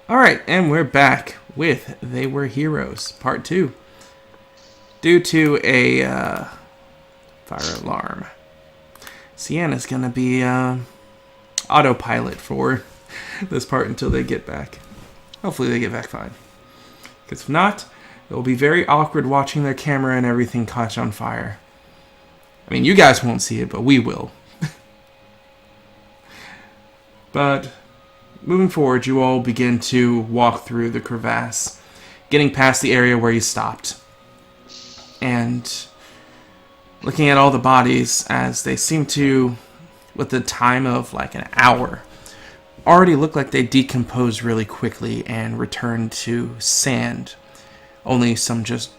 Alright, and we're back with They.Were.Heroes, Part 2. Due to a fire alarm, Sienna's gonna be autopilot for this part until they get back. Hopefully they get back fine. Because if not, it will be very awkward watching their camera and everything catch on fire. I mean, you guys won't see it, but we will. But moving forward, you all begin to walk through the crevasse, getting past the area where you stopped. And looking at all the bodies as they seem to, with the time of like an hour, already look like they decomposed really quickly and returned to sand. Only some just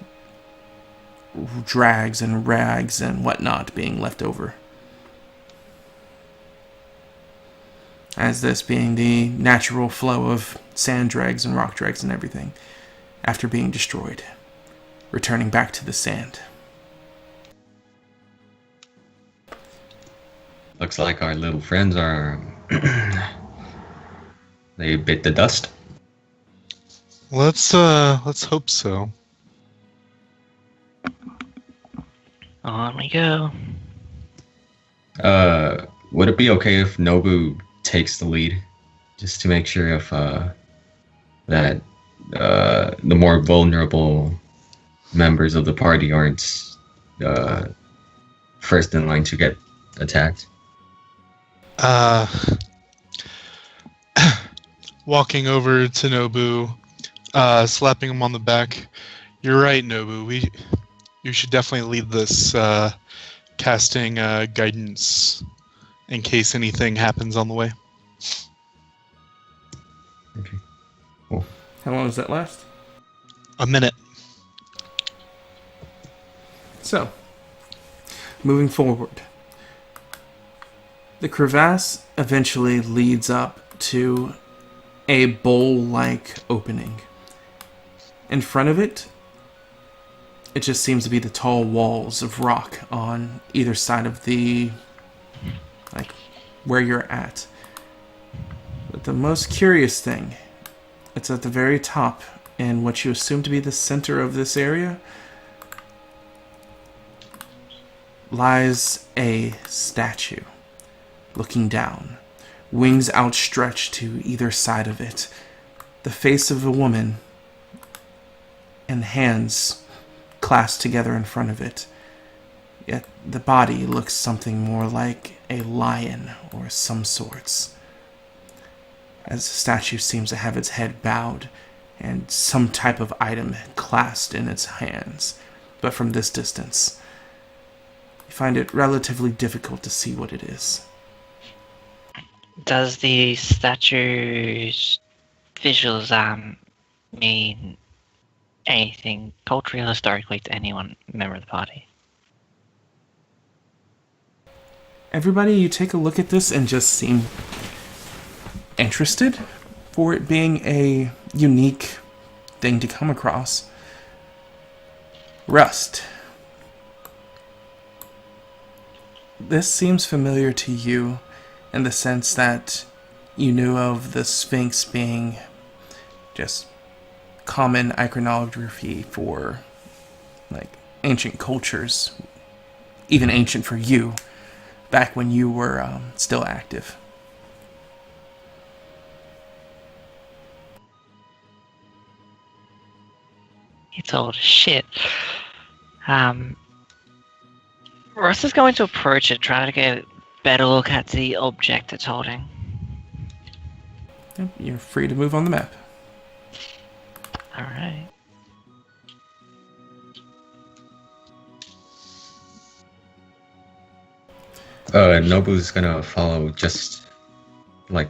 drags and rags and whatnot being left over. As this being the natural flow of sand dregs and rock dregs and everything, after being destroyed, returning back to the sand. Looks like our little friends are... they bit the dust. Let's hope so. On we go. Would it be okay if Nobu takes the lead, just to make sure if that the more vulnerable members of the party aren't first in line to get attacked? Walking over to Nobu, slapping him on the back. You're right, Nobu. You should definitely lead this casting guidance in case anything happens on the way. Okay. Cool. How long does that last? A minute. So, moving forward. The crevasse eventually leads up to a bowl-like opening. In front of it, it just seems to be the tall walls of rock on either side of the, like, where you're at. But the most curious thing, it's at the very top, in what you assume to be the center of this area, lies a statue, looking down, wings outstretched to either side of it, the face of a woman, and hands clasped together in front of it. Yet the body looks something more like a lion or some sorts, as the statue seems to have its head bowed and some type of item clasped in its hands. But from this distance, you find it relatively difficult to see what it is. Does the statue's visuals mean anything culturally or historically to anyone member of the party? Everybody, you take a look at this and just seem interested for it being a unique thing to come across. Rust. This seems familiar to you in the sense that you knew of the Sphinx being just common iconography for, like, ancient cultures, even ancient for you, back when you were still active. It's old as shit. Russ is going to approach it, trying to get a better look at the object it's holding. Yep, you're free to move on the map. Alright. Nobu's gonna follow just like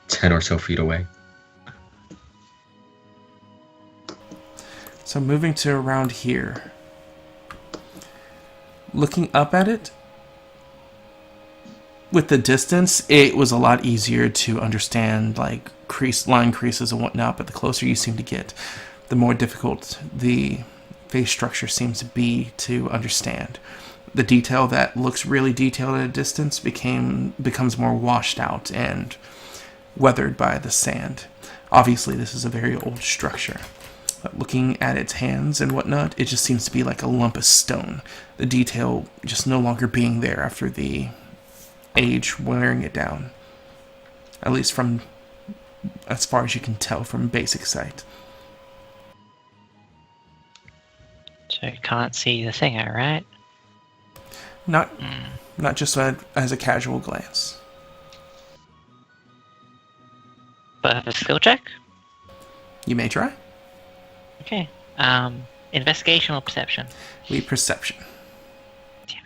10 or so feet away. So moving to around here. Looking up at it, with the distance, it was a lot easier to understand, like, line creases and whatnot, but the closer you seem to get, the more difficult the face structure seems to be to understand. The detail that looks really detailed at a distance becomes more washed out and weathered by the sand. Obviously, this is a very old structure. But looking at its hands and whatnot, it just seems to be like a lump of stone. The detail just no longer being there after the age wearing it down. At least from as far as you can tell from basic sight. So you can't see the thinger, right? Not just as a casual glance. But a skill check? You may try. Okay. Investigation or perception? Lead perception. Damn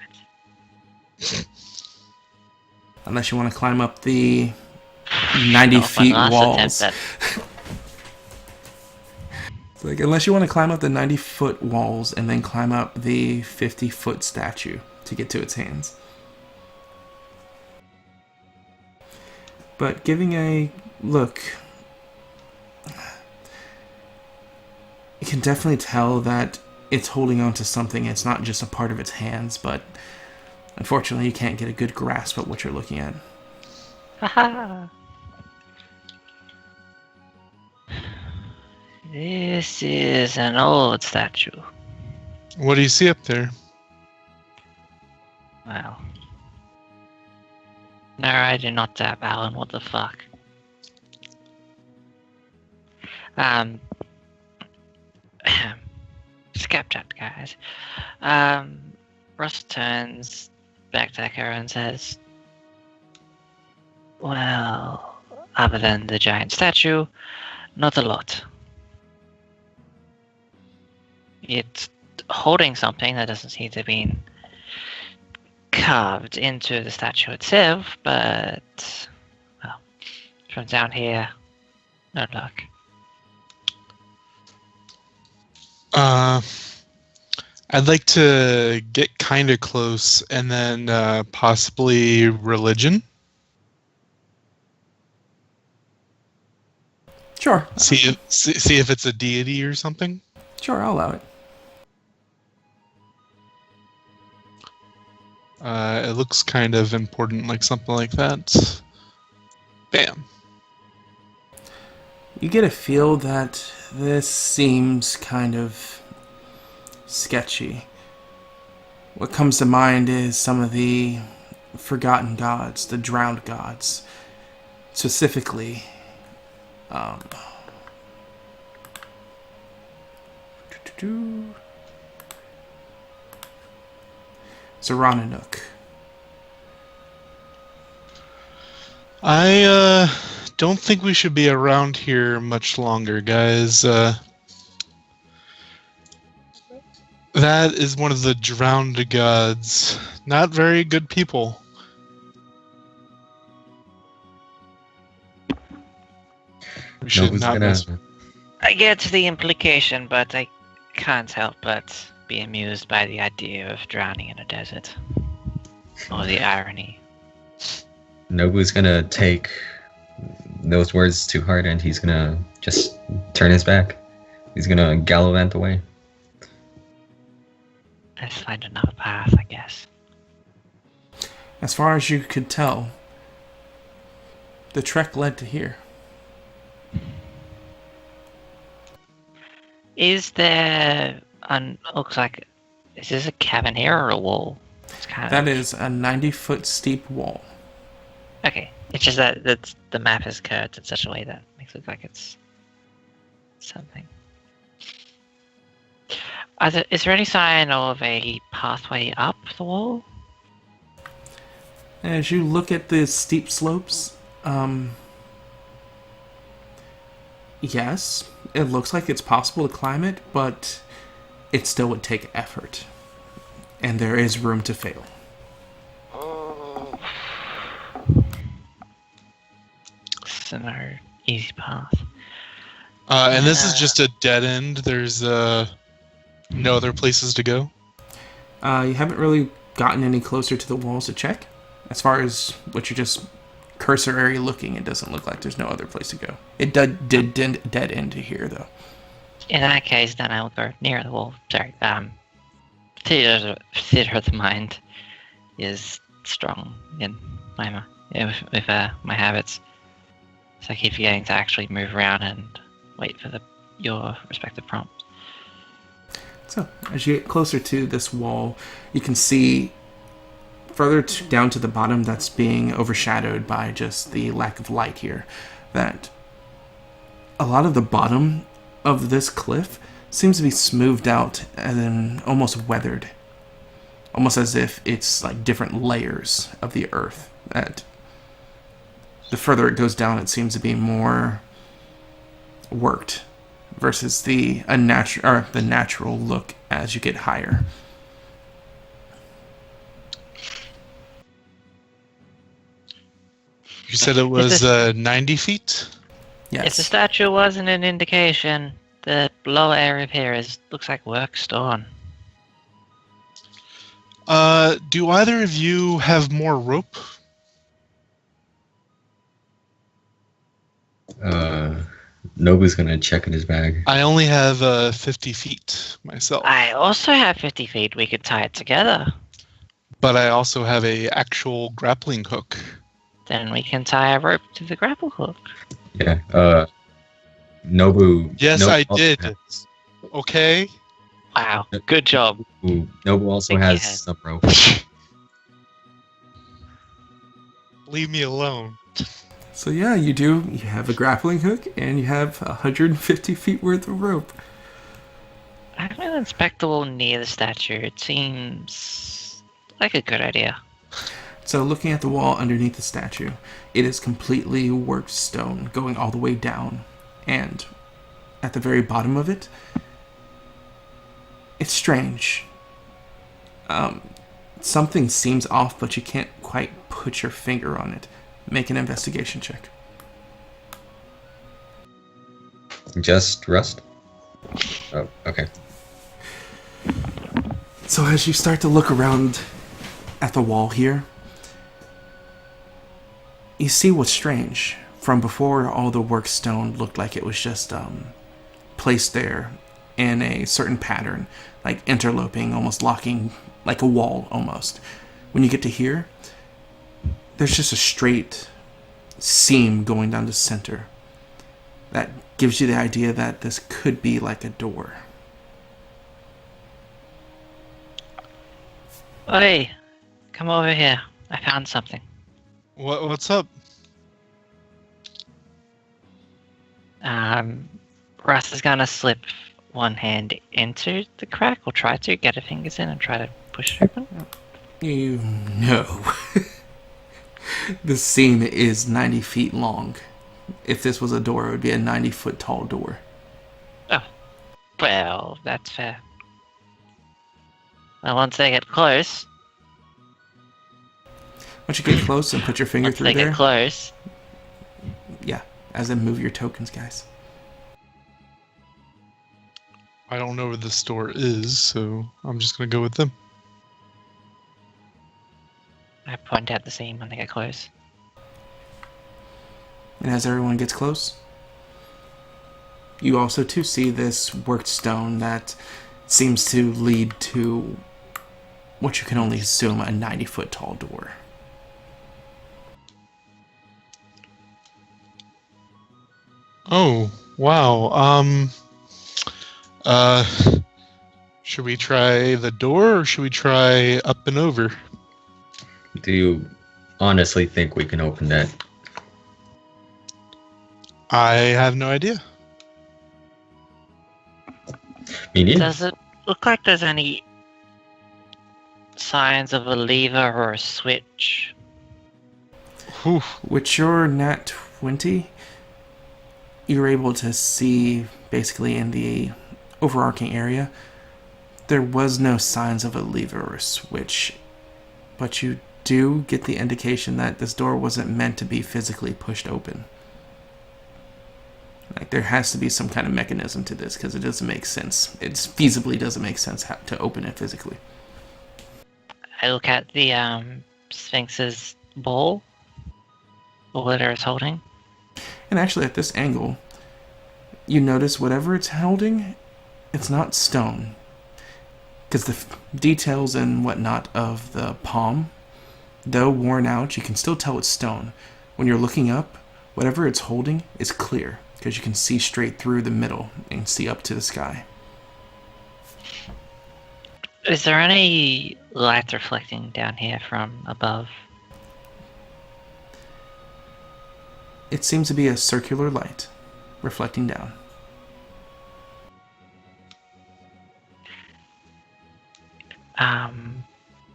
it. Unless you want to climb up the 90 feet walls. It's like, unless you want to climb up the 90-foot walls and then climb up the 50-foot statue to get to its hands. But giving a look, you can definitely tell that it's holding on to something. It's not just a part of its hands, but unfortunately you can't get a good grasp at what you're looking at. Haha! This is an old statue. What do you see up there? Wow. No, I do not tap Alan. What the fuck? Skip chat, guys. Russ turns back to Echo and says, well, other than the giant statue, not a lot. It's holding something that doesn't seem to be carved into the statue itself, but, well, from down here, no luck. I'd like to get kind of close and then possibly religion. Sure. See if it's a deity or something. Sure, I'll allow it. It looks kind of important, like something like that. Bam. You get a feel that this seems kind of sketchy. What comes to mind is some of the forgotten gods, the drowned gods. Specifically, Zarananuk. I don't think we should be around here much longer, guys. That is one of the drowned gods. Not very good people. We should not mess with. I get the implication, but I can't help but be amused by the idea of drowning in a desert. Or the irony. Nobu's gonna take those words to heart and he's gonna just turn his back. He's gonna gallivant away. Let's find another path, I guess. As far as you could tell, the trek led to here. Is there looks like, is this a cabin here or a wall? It's kind That is a 90-foot steep wall. Okay, it's just that the map is curved in such a way that makes it look like it's something. Is there any sign of a pathway up the wall? As you look at the steep slopes, yes, it looks like it's possible to climb it, but it still would take effort. And there is room to fail. So no easy path. And this is just a dead end. There's no other places to go. You haven't really gotten any closer to the walls to check. As far as what you're just cursory looking, it doesn't look like there's no other place to go. It did dead end to here, though. In that case, then I will go near the wall. Sorry. Theater of the mind is strong in my my habits. So I keep forgetting to actually move around and wait for your respective prompts. So, as you get closer to this wall, you can see further down to the bottom that's being overshadowed by just the lack of light here, that a lot of the bottom of this cliff seems to be smoothed out and then almost weathered. Almost as if it's like different layers of the earth. That the further it goes down, it seems to be more worked versus the natural look as you get higher. You said it was 90 feet? Yes. If the statue wasn't an indication, the lower area of here looks like work stone. Do either of you have more rope? Nobu's gonna check in his bag. I only have 50 feet myself. I also have 50 feet. We could tie it together. But I also have a actual grappling hook. Then we can tie a rope to the grapple hook. Yeah. Nobu. Yes, Nobu I also did. has- Okay. Wow. Good job. Nobu also Thank you, has Head. some rope. Leave me alone. So yeah, you do. You have a grappling hook and you have 150 feet worth of rope. I'm going to inspect the wall near the statue. It seems like a good idea. So looking at the wall underneath the statue, it is completely worked stone, going all the way down. And at the very bottom of it, it's strange. Something seems off, but you can't quite put your finger on it. Make an investigation check. Just rust? Oh, okay. So as you start to look around at the wall here, you see what's strange. From before, all the work stone looked like it was just placed there in a certain pattern, like interloping, almost locking, like a wall almost. When you get to here, there's just a straight seam going down the center. That gives you the idea that this could be like a door. Oi, come over here. I found something. What's up? Russ is gonna slip one hand into the crack, or try to get her fingers in and try to push it open. You know. The seam is 90 feet long. If this was a door, it would be a 90-foot tall door. Oh, well, that's fair. Well, once they get close, Once you get close and put your finger once through they there, get close, yeah, as in move your tokens, guys. I don't know where the store is, so I'm just gonna go with them. I point out the seam when they get close. And as everyone gets close, you also too see this worked stone that seems to lead to what you can only assume a 90-foot tall door. Oh, wow. Should we try the door or should we try up and over? Do you honestly think we can open that? I have no idea. Me neither. Does it look like there's any signs of a lever or a switch? Whew. With your nat 20, you're able to see basically in the overarching area, there was no signs of a lever or a switch, but you do get the indication that this door wasn't meant to be physically pushed open. Like, there has to be some kind of mechanism to this, because it doesn't make sense. It feasibly doesn't make sense to open it physically. I look at the Sphinx's bowl, the letter it's holding. And actually, at this angle, you notice whatever it's holding, it's not stone. Because the details and whatnot of the palm, though worn out, you can still tell it's stone. When you're looking up, Whatever it's holding is clear, because you can see straight through the middle and see up to the sky. Is there any light reflecting down here from above? It seems to be a circular light reflecting down.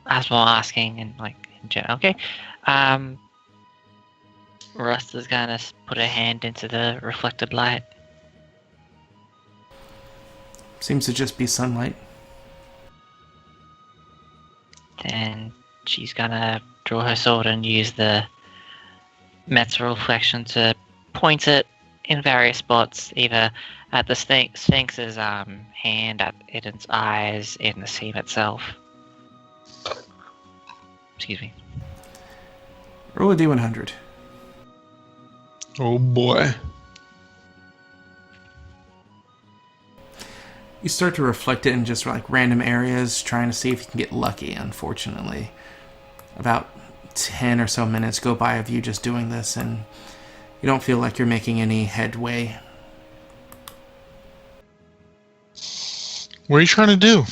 As well asking and like in general. Okay. Rust is gonna put a hand into the reflected light. Seems to just be sunlight. And she's gonna draw her sword and use the metal reflection to point it in various spots, either at the Sphinx's hand, at its eyes, in the seam itself. Excuse me. Roll a D100. Oh boy. You start to reflect it in just like random areas, trying to see if you can get lucky, unfortunately. About 10 or so minutes go by of you just doing this, and you don't feel like you're making any headway. What are you trying to do?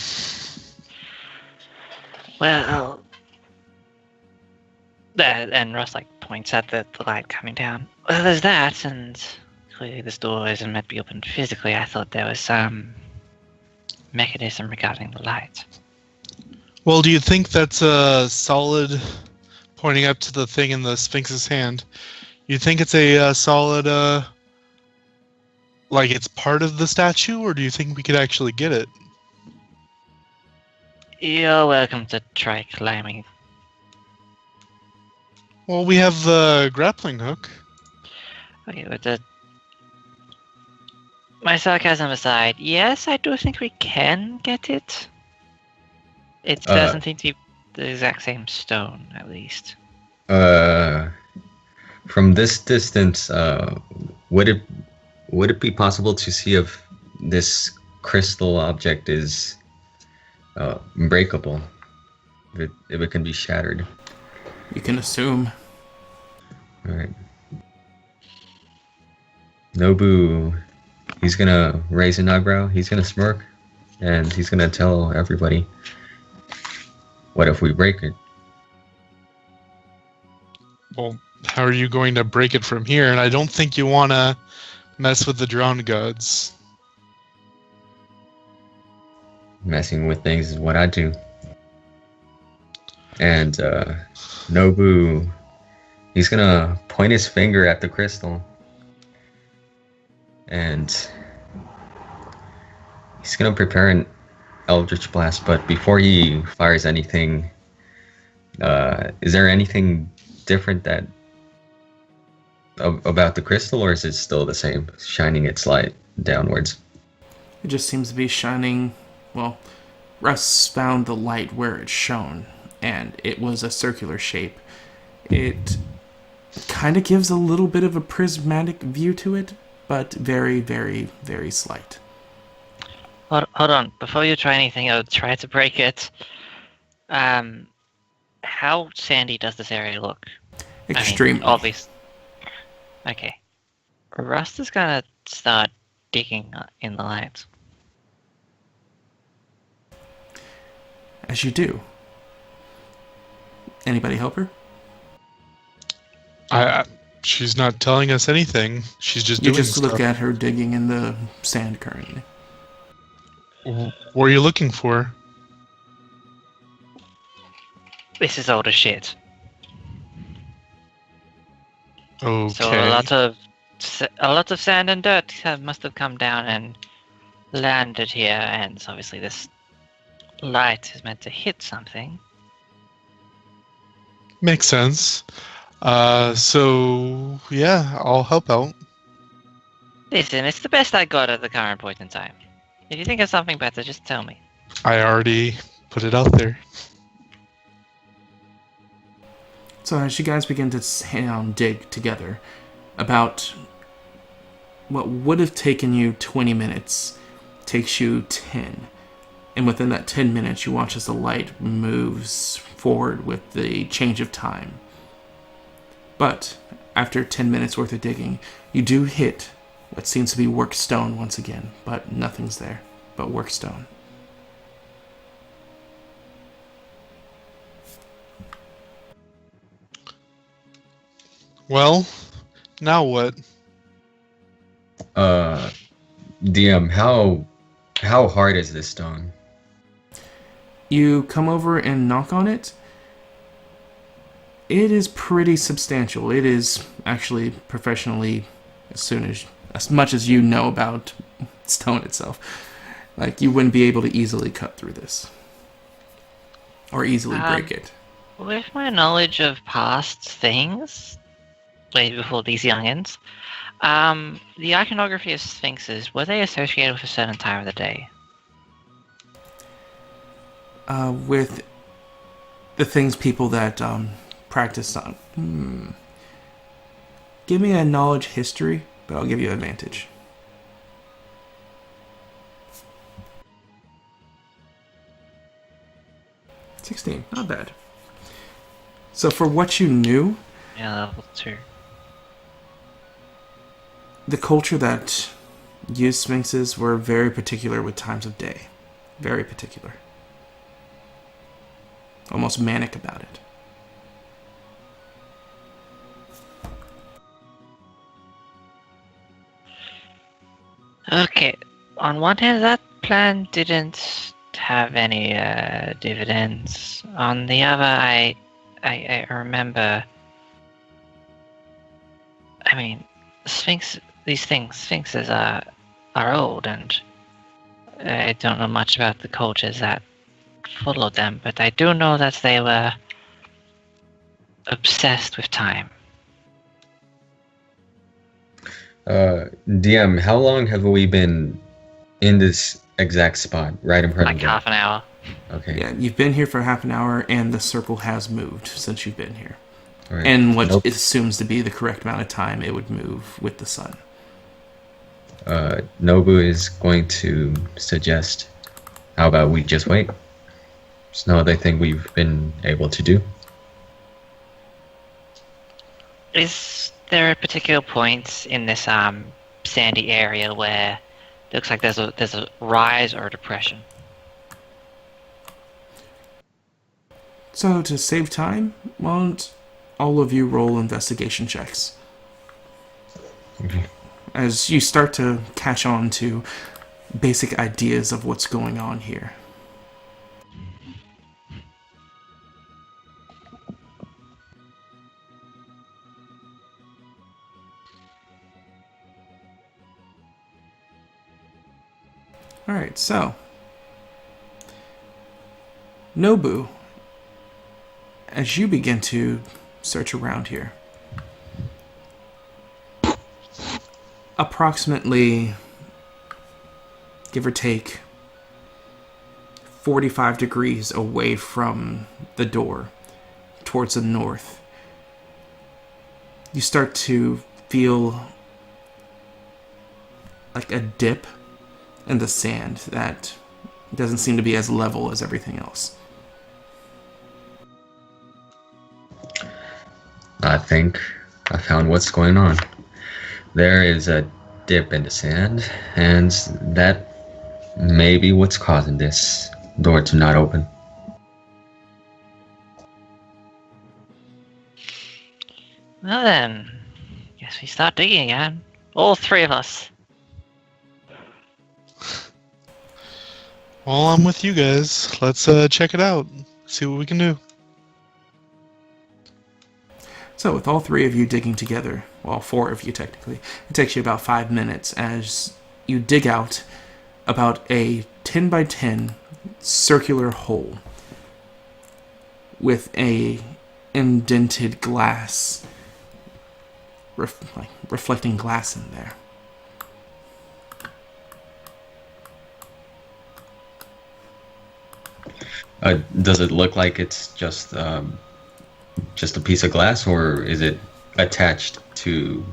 Well, and Russ like points at the light coming down. Well, there's that, and clearly this door isn't meant to be opened physically. I thought there was some mechanism regarding the light. Well, do you think that's a solid, pointing up to the thing in the Sphinx's hand, you think it's a solid, like it's part of the statue, or do you think we could actually get it? You're welcome to try climbing. Well, we have the grappling hook. Okay, my sarcasm aside, yes, I do think we can get it. It doesn't seem to be the exact same stone, at least. From this distance, would it be possible to see if this crystal object is breakable? If it can be shattered? You can assume. All right. Nobu, he's gonna raise an eyebrow. He's gonna smirk, and he's gonna tell everybody, "What if we break it?" Well, how are you going to break it from here? And I don't think you want to mess with the drowned gods. Messing with things is what I do. And Nobu, he's gonna point his finger at the crystal, and he's gonna prepare an Eldritch Blast. But before he fires anything, is there anything different about the crystal, or is it still the same, shining its light downwards? It just seems to be shining. Well, Russ found the light where it shone, and it was a circular shape. It kind of gives a little bit of a prismatic view to it, but very, very, very slight. Hold on. Before you try anything, I'll try to break it. How sandy does this area look? Extremely. Obvious. Okay. Rust is gonna start digging in the light. As you do. Anybody help her? She's not telling us anything. She's just You doing just stuff. look at her digging in the sand currently. What are you looking for? This is older shit. Okay. So a lot of sand and dirt must have come down and landed here, and so obviously this light is meant to hit something. Makes sense. So yeah, I'll help out. Listen, it's the best I got at the current point in time. If you think of something better, just tell me. I already put it out there. So as you guys begin to dig together, about what would have taken you 20 minutes takes you 10. And within that 10 minutes, you watch as the light moves forward with the change of time. But after 10 minutes worth of digging, you do hit what seems to be work stone once again, but nothing's there but work stone. Well, now what? DM, how hard is this stone? You come over and knock on it. It is pretty substantial. It is actually professionally, as much as you know about stone itself. Like, you wouldn't be able to easily cut through this. Or easily break it. With my knowledge of past things, way before these youngins, the iconography of sphinxes, were they associated with a certain time of the day? With the things people that practice on. Give me a knowledge history, but I'll give you advantage. $16, not bad. So for what you knew, Yeah, level 2. the culture that used sphinxes were very particular with times of day. Very particular. Almost manic about it. Okay, on one hand, that plan didn't have any dividends. On the other, I remember. I mean, sphinxes are old, and I don't know much about the cultures that followed them, but I do know that they were obsessed with time. DM, how long have we been in this exact spot, right in front Like of them? half an hour. Okay. Yeah, you've been here for half an hour, and the circle has moved since you've been here. All right. And what Nope. it assumes to be the correct amount of time it would move with the sun. Nobu is going to suggest, how about we just wait? There's no other thing we've been able to do. Is there a particular point in this sandy area where it looks like there's a rise or a depression? So to save time, why don't all of you roll investigation checks? Okay. As you start to catch on to basic ideas of what's going on here. Alright, so Nobu, as you begin to search around here, approximately, give or take, 45 degrees away from the door, towards the north, you start to feel like a dip in the sand that doesn't seem to be as level as everything else. I think I found what's going on. There is a dip in the sand, and that may be what's causing this door to not open. Well then, guess we start digging again. All three of us. Well, I'm with you guys. Let's check it out. See what we can do. So with all three of you digging together, well, four of you technically, it takes you about 5 minutes as you dig out about a 10 by 10 circular hole with a indented glass, reflecting glass in there. Does it look like it's just a piece of glass, or is it attached to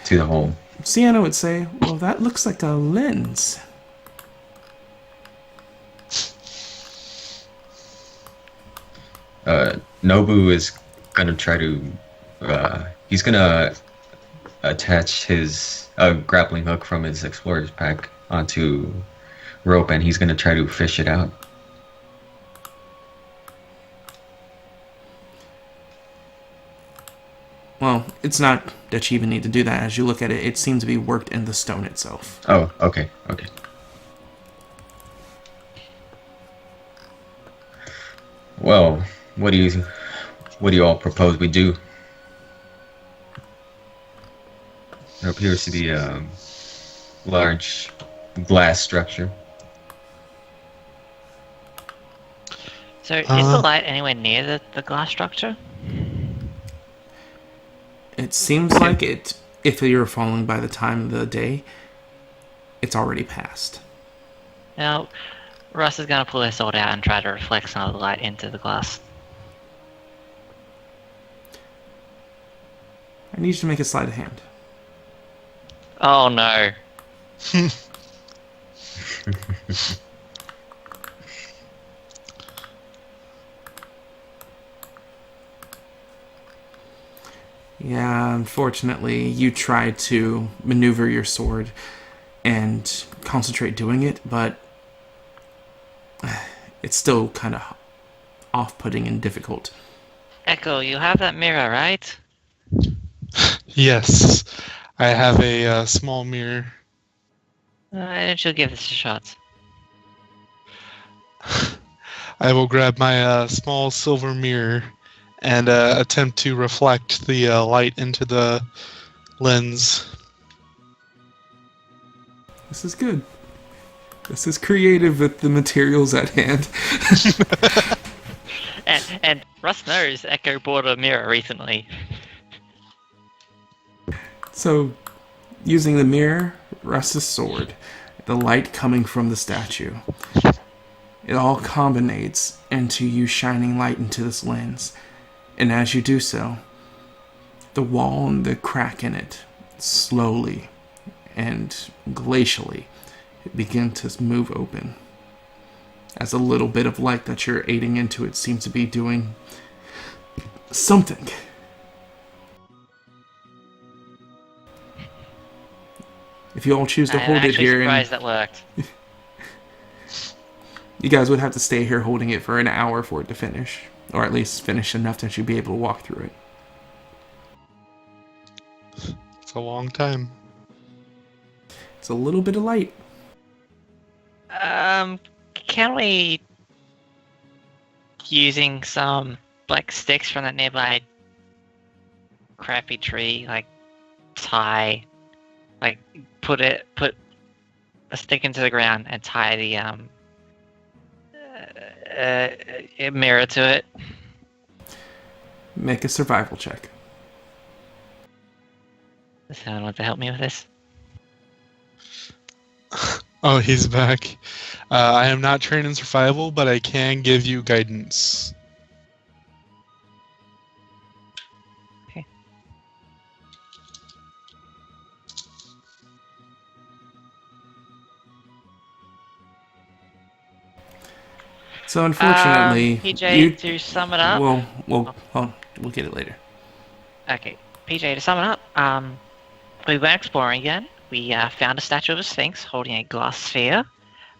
the hole? Sienna would say, well, that looks like a lens. Nobu is gonna try to He's gonna attach his grappling hook from his explorer's pack onto rope, and he's gonna try to fish it out. Well, it's not that you even need to do that. As you look at it, it seems to be worked in the stone itself. Oh, okay, okay. Well, what do you all propose we do? There appears to be a large glass structure. So, is the light anywhere near the glass structure? It seems like it, if you're following by the time of the day, it's already passed. Now, Russ is going to pull his sword out and try to reflect some of the light into the glass. I need you to make a sleight of hand. Oh no. Yeah, unfortunately, you tried to maneuver your sword and concentrate doing it, but it's still kind of off-putting and difficult. Echo, you have that mirror, right? Yes, I have a small mirror. Why don't you give this a shot? I will grab my small silver mirror and attempt to reflect the light into the lens. This is good. This is creative with the materials at hand. And Russ knows Echo bought a mirror recently. So, using the mirror, Russ's sword, the light coming from the statue, it all combinates into you shining light into this lens. And as you do so, the wall and the crack in it slowly and glacially begin to move open. As a little bit of light that you're aiding into it seems to be doing something. If you all choose to hold it here, I'm actually surprised that worked. you guys would have to stay here holding it for an hour for it to finish. Or at least finish enough that you'd be able to walk through it. It's a long time. It's a little bit of light. Can we, using some like sticks from that nearby crappy tree, like tie, like put a stick into the ground and tie the a mirror to it? Make a survival check. Does anyone want to help me with this? Oh, he's back. I am not trained in survival, but I can give you guidance. Okay. So unfortunately, PJ, to sum it up. we'll get it later. Okay, PJ, to sum it up, we went exploring again. We found a statue of a sphinx holding a glass sphere.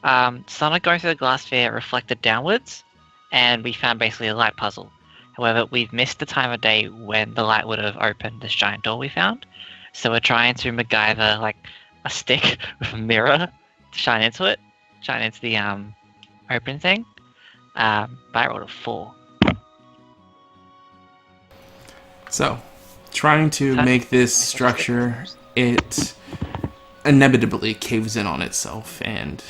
Sunlight going through the glass sphere reflected downwards, and we found basically a light puzzle. However, we've missed the time of day when the light would have opened this giant door we found. So we're trying to MacGyver like a stick with a mirror to shine into it, shine into the open thing. But I rolled a 4. So, trying to make this structure, it inevitably caves in on itself, and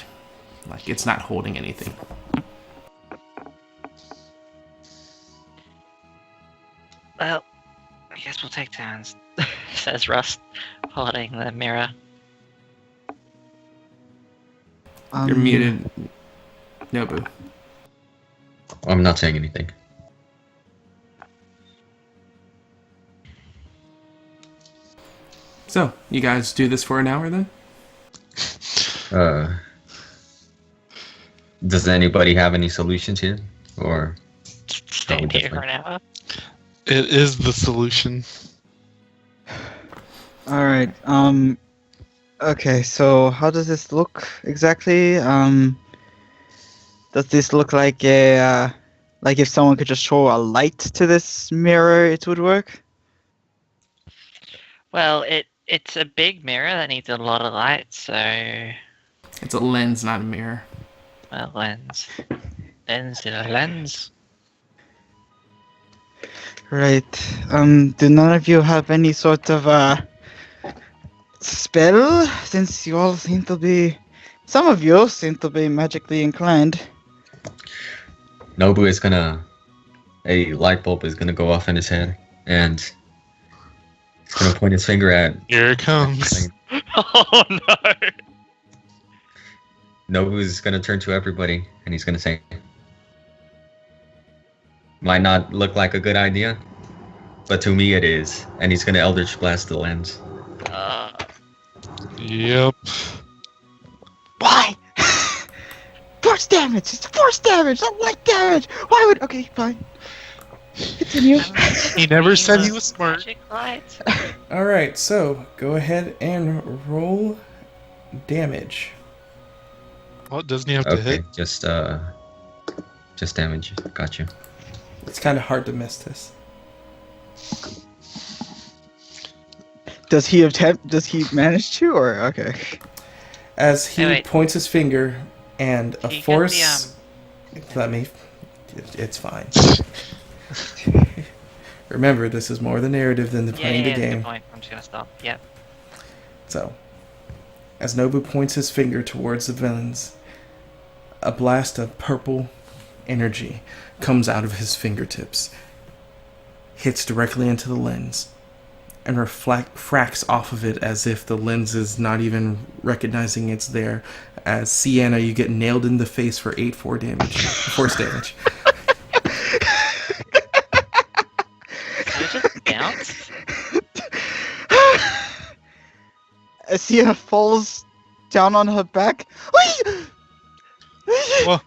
like it's not holding anything. Well, I guess we'll take turns, says Rust, holding the mirror. You're muted, Nobu. I'm not saying anything. So, you guys do this for an hour then? Does anybody have any solutions here? Or Stand here for an hour. It is the solution. All right. Okay. So how does this look exactly? Does this look like like if someone could just show a light to this mirror, it would work? Well, it's a big mirror that needs a lot of light, so It's a lens, not a mirror. well, lens to the lens. Right. Do none of you have any sort of spell? Since you all seem to be, some of you seem to be magically inclined. Nobu is gonna. A light bulb is gonna go off in his head, and he's gonna point his finger at. Here it comes. Oh no! Nobu is gonna turn to everybody, and he's gonna say, "Might not look like a good idea, but to me it is." And he's gonna Eldritch Blast the lens. Yep. Why? Force damage! It's force damage! Not light damage! Why would... Okay, fine. Continue. He never said he was smart. Magic light. Alright, so go ahead and roll damage. Well, doesn't he have to Okay, hit? just damage. Gotcha. It's kind of hard to miss this. Does he attempt... Does he manage to, or... Okay. As he Hey, wait. points his finger and a He got force... Let me... It's fine. Remember, this is more the narrative than the playing the Good game. point. I'm just gonna stop. Yep. So, as Nobu points his finger towards the villains, a blast of purple energy comes out of his fingertips, hits directly into the lens, and refracts off of it as if the lens is not even recognizing it's there. As Sienna, you get nailed in the face for 8 force damage. So it just bounced. Sienna falls down on her back. Well,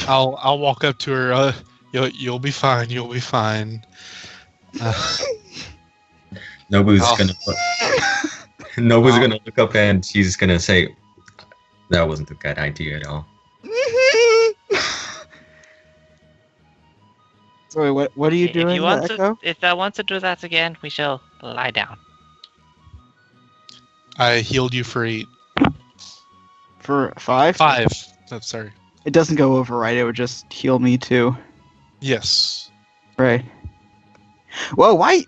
I'll walk up to her. You'll be fine. You'll be fine. Nobu's Oh. Nobu's gonna look up and she's gonna say, "That wasn't a good idea at all." Sorry, what are you doing, Echo? If I want to do that again, we shall lie down. I healed you for 8. For 5? 5. Oh, sorry. It doesn't go over, right? It would just heal me too. Yes. Right. Whoa, why?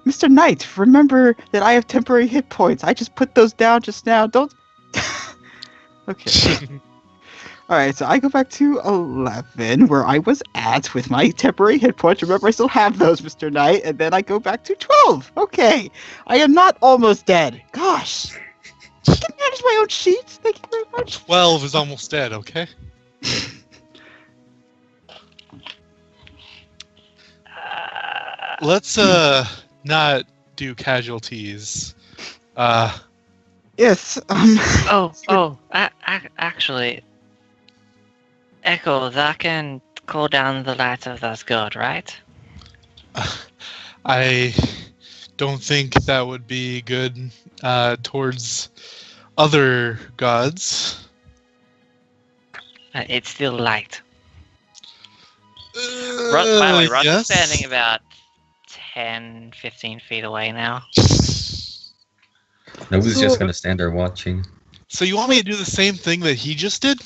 Mr. Knight, remember that I have temporary hit points. I just put those down just now. Don't... Okay. Alright, so I go back to 11, where I was at with my temporary hit points. Remember, I still have those, Mr. Knight. And then I go back to 12. Okay. I am not almost dead. Gosh. I can manage my own sheets. Thank you very much. 12 is almost dead, okay? Let's not do casualties. Yes, Actually, Echo, that can cool down the light of that god, right? I don't think that would be good towards other gods. It's still light. By the way, Ross is standing about 10, 15 feet away now. Nobu's just gonna stand there watching. So you want me to do the same thing that he just did?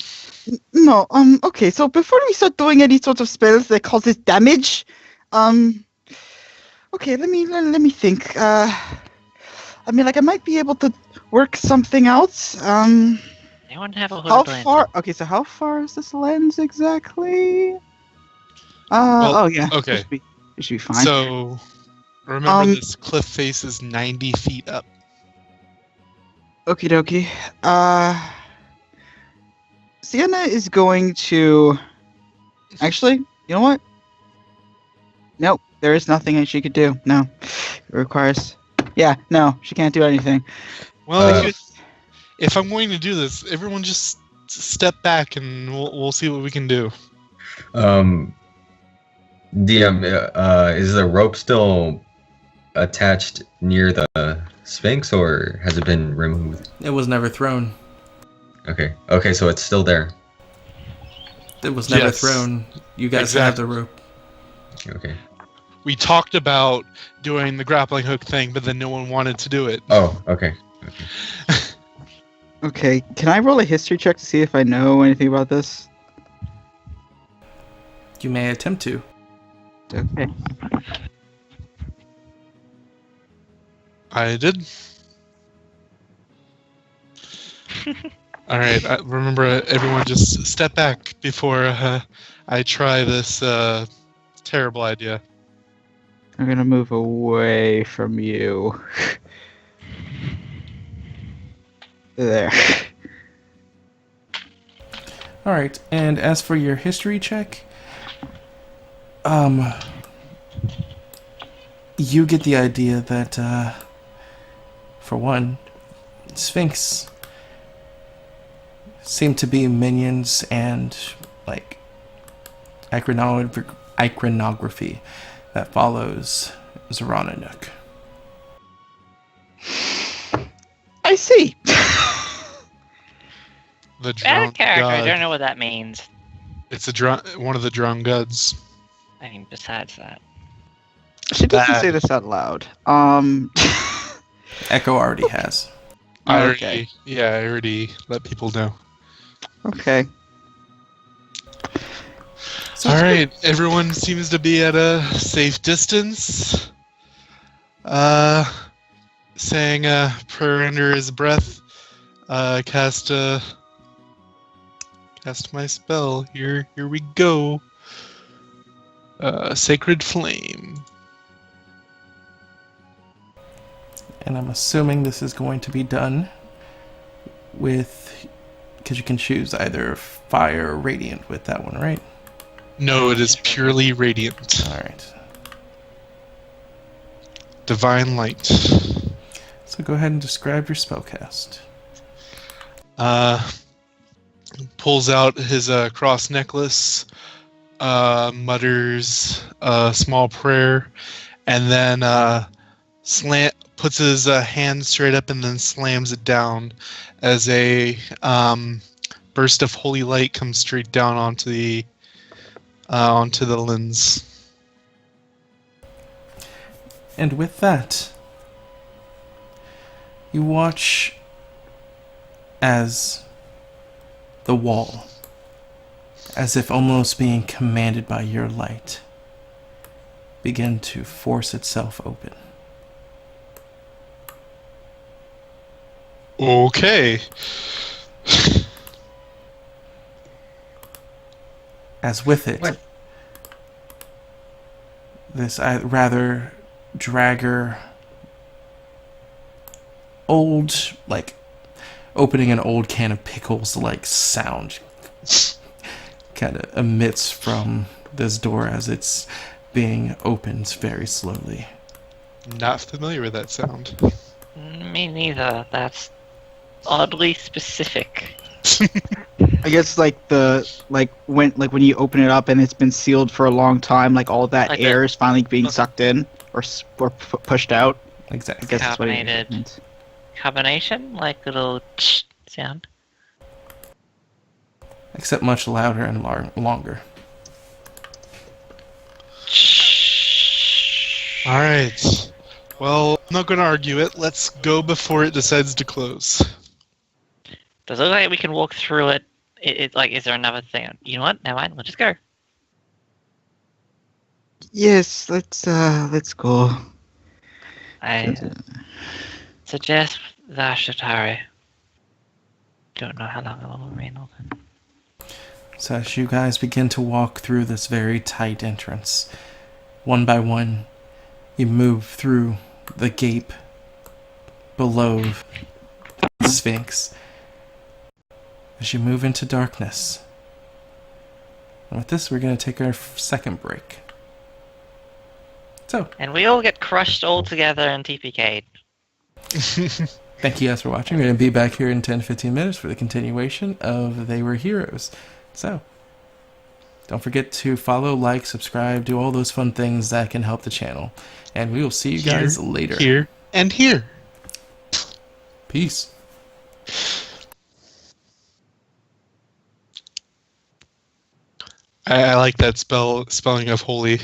no, okay, so before we start doing any sort of spells that causes damage, okay, let me think. I mean, like, I might be able to work something out. Anyone have a hooded How lantern? far? Okay, so how far is this lens exactly? Well, oh yeah. okay. It should be fine. So remember, this cliff face is 90 feet up. Okie dokie. Sienna is going to... Actually, you know what? Nope, there is nothing that she could do. No. It requires... Yeah, no, she can't do anything. Well, if I'm going to do this, everyone just step back and we'll see what we can do. DM, is the rope still attached near the Sphinx, or has it been removed? It was never thrown. Okay. Okay, so it's still there. It was never Yes. thrown. You guys have the Exactly. rope. Okay. We talked about doing the grappling hook thing, but then no one wanted to do it. Oh, okay. Okay, can I roll a history check to see if I know anything about this? You may attempt to. Okay. I did. All right. Remember, everyone, just step back before I try this terrible idea. I'm gonna move away from you. There. All right. And as for your history check, you get the idea that, for one, Sphinx seem to be minions and like iconography that follows Zorananuk. I see. The Out drowned of character, I god. don't know what that means. It's one of the drowned gods. I mean, besides that. She doesn't Bad. say this out loud. Echo already has. Okay. I already let people know. Okay. So All right, everyone seems to be at a safe distance. Saying a prayer under his breath. Cast my spell. Here we go. Sacred Flame. And I'm assuming this is going to be done with, because you can choose either fire or radiant with that one, right? No, it is purely radiant. All right. Divine light. So go ahead and describe your spellcast. Pulls out his cross necklace, mutters a small prayer, and then puts his hand straight up and then slams it down as a burst of holy light comes straight down onto the lens. And with that, you watch as the wall, as if almost being commanded by your light, begin to force itself open. Okay. As with it, What? this rather dragger, old, like opening an old can of pickles like sound kind of emits from this door as it's being opened very slowly. Not familiar with that sound. Me neither. That's oddly specific. I guess when you open it up and it's been sealed for a long time, like all that Like air is finally being sucked in or pushed out. I Exactly. guess that's what it Carbonated. means. Carbonation? Like little sound? Except much louder and longer. Alright. Well, I'm not going to argue it. Let's go before it decides to close. Does it look like we can walk through it? Like, is there another thing? You know what? Never mind. We'll just go. Yes, let's go. I suggest the Shatari. Don't know how long it will remain open. So as you guys begin to walk through this very tight entrance, one by one, you move through the gate below the Sphinx. As you move into darkness. And with this, we're going to take our second break. So, And we all get crushed all together and TPK'd. thank you guys for watching. We're going to be back here in 10-15 minutes for the continuation of They Were Heroes. So, Don't forget to follow, like, subscribe, do all those fun things that can help the channel. And we will see you guys later. Here, and here. Peace. I like that spelling of holy.